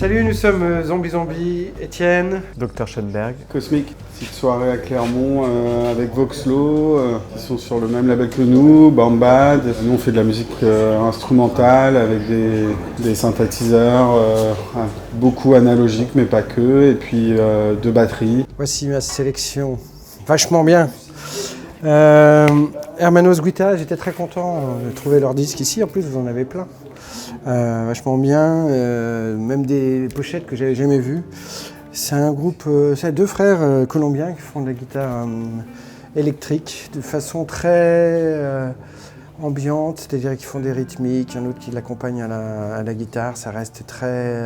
Salut, nous sommes Zombie Zombie, Étienne, Dr Schoenberg. Cosmic, petite soirée à Clermont avec Voxlo, qui sont sur le même label que nous, Bambad. Nous on fait de la musique instrumentale avec des synthétiseurs, beaucoup analogiques mais pas que, et puis deux batteries. Voici ma sélection, vachement bien. Hermanos Guita, j'étais très content de trouver leur disque ici, en plus vous en avez plein. Vachement bien, même des pochettes que j'avais jamais vues. C'est un groupe, c'est deux frères colombiens qui font de la guitare électrique de façon très ambiante, c'est-à-dire qu'ils font des rythmiques, un autre qui l'accompagne à la guitare, ça reste très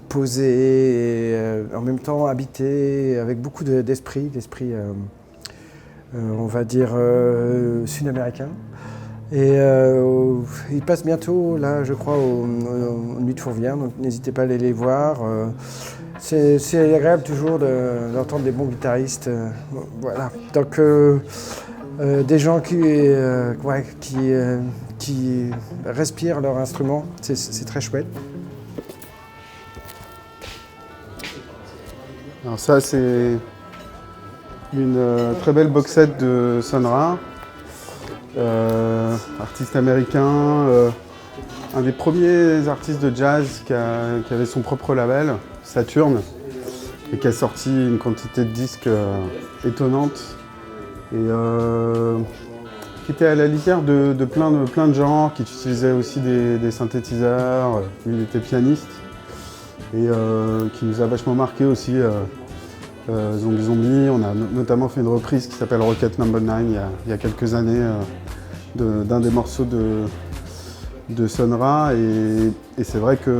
posé et en même temps habité avec beaucoup d'esprit, on va dire sud-américain. Et ils passent bientôt, là, je crois, aux Nuits de Fourvière, donc n'hésitez pas à aller les voir. C'est agréable toujours d'entendre des bons guitaristes. Voilà. Donc, des gens qui respirent leur instrument, c'est très chouette. Alors ça, c'est une très belle box set de Sun Ra. Artiste américain, un des premiers artistes de jazz qui avait son propre label, Saturn, et qui a sorti une quantité de disques étonnante, et qui était à la lisière de plein de genres, qui utilisait aussi des synthétiseurs, il était pianiste, et qui nous a vachement marqué aussi. Zombie Zombie, on a notamment fait une reprise qui s'appelle Rocket No. 9 il y a quelques années d'un des morceaux de Sun Ra, et c'est vrai qu'il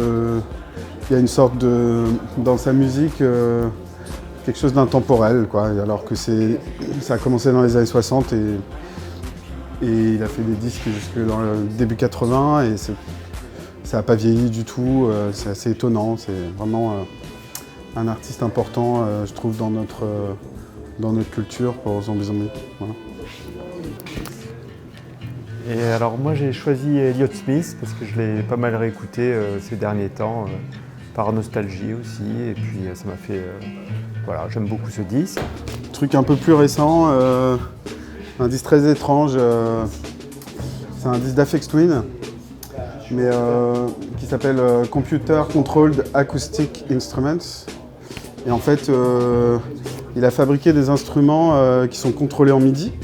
y a une sorte dans sa musique quelque chose d'intemporel, quoi, alors que ça a commencé dans les années 60 et il a fait des disques jusque dans le début 80 et ça n'a pas vieilli du tout, c'est assez étonnant, c'est vraiment un artiste important, je trouve, dans notre culture pour Zombie Zombie. Voilà. Et alors moi j'ai choisi Elliott Smith parce que je l'ai pas mal réécouté ces derniers temps, par nostalgie aussi, et puis ça m'a fait... voilà, j'aime beaucoup ce disque. Truc un peu plus récent, un disque très étrange, c'est un disque d'Aphex Twin, mais qui s'appelle Computer Controlled Acoustic Instruments. Et en fait, il a fabriqué des instruments qui sont contrôlés en MIDI,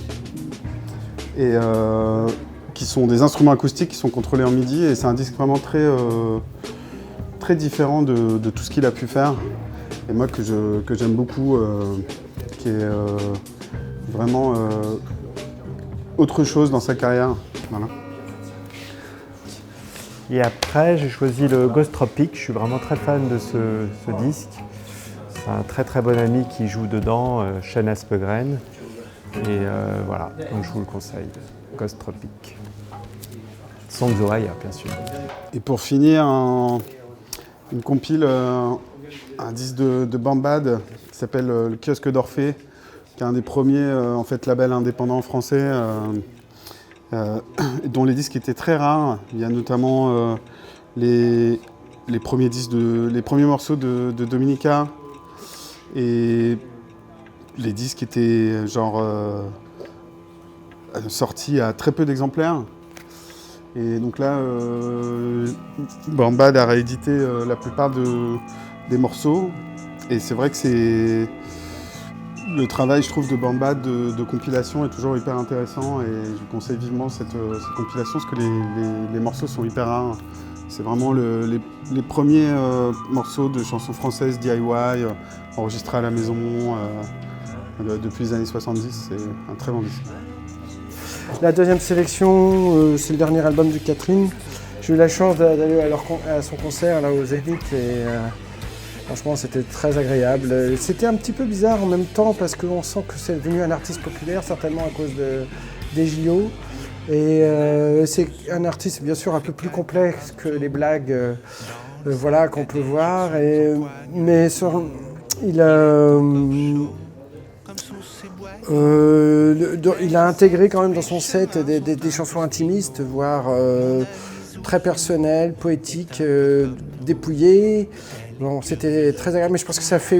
et qui sont des instruments acoustiques qui sont contrôlés en MIDI, et c'est un disque vraiment très différent de tout ce qu'il a pu faire, et moi que j'aime beaucoup, qui est vraiment autre chose dans sa carrière. Voilà. Et après j'ai choisi le Ghost Tropic, je suis vraiment très fan de ce disque. C'est un très bon ami qui joue dedans, Shane Aspegren. Et voilà, donc je vous le conseille, Ghost Tropic. Sans oreilles, bien sûr. Et pour finir, une compile, un disque de Bambad qui s'appelle Le Kiosque d'Orphée, qui est un des premiers labels indépendants français, dont les disques étaient très rares. Il y a notamment les premiers morceaux de Dominica. Et les disques étaient sortis à très peu d'exemplaires. Et donc là, Bambad a réédité la plupart des morceaux. Et c'est vrai que le travail, je trouve, de Bambad de compilation est toujours hyper intéressant. Et je vous conseille vivement cette compilation parce que les morceaux sont hyper rares. C'est vraiment les premiers morceaux de chansons françaises DIY, enregistrés à la maison depuis les années 70. C'est un très bon disque. La deuxième sélection, c'est le dernier album de Catherine. J'ai eu la chance d'aller à son concert là, au Zénith, et franchement c'était très agréable. C'était un petit peu bizarre en même temps parce qu'on sent que c'est devenu un artiste populaire, certainement à cause des JO. Et c'est un artiste bien sûr un peu plus complexe que les blagues voilà, qu'on peut voir. Mais il a intégré quand même dans son set des chansons intimistes, voire très personnel, poétique, dépouillé. Bon, c'était très agréable, mais je pense que ça fait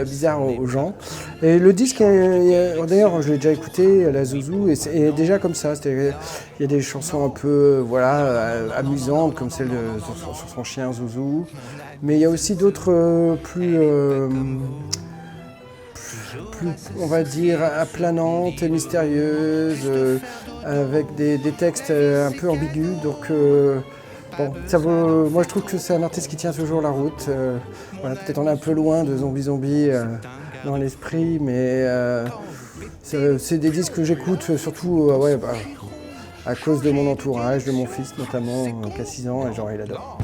bizarre aux gens. Et le disque, d'ailleurs, je l'ai déjà écouté, la Zouzou, et déjà comme ça. Il y a des chansons un peu amusantes, comme celle sur son chien Zouzou. Mais il y a aussi d'autres plus, on va dire, aplanantes et mystérieuses, avec des textes un peu ambigus. Donc, bon, moi je trouve que c'est un artiste qui tient toujours la route. Voilà, peut-être on est un peu loin de Zombie dans l'esprit, mais c'est des disques que j'écoute surtout à cause de mon entourage, de mon fils notamment, qui a 6 ans, et genre il adore.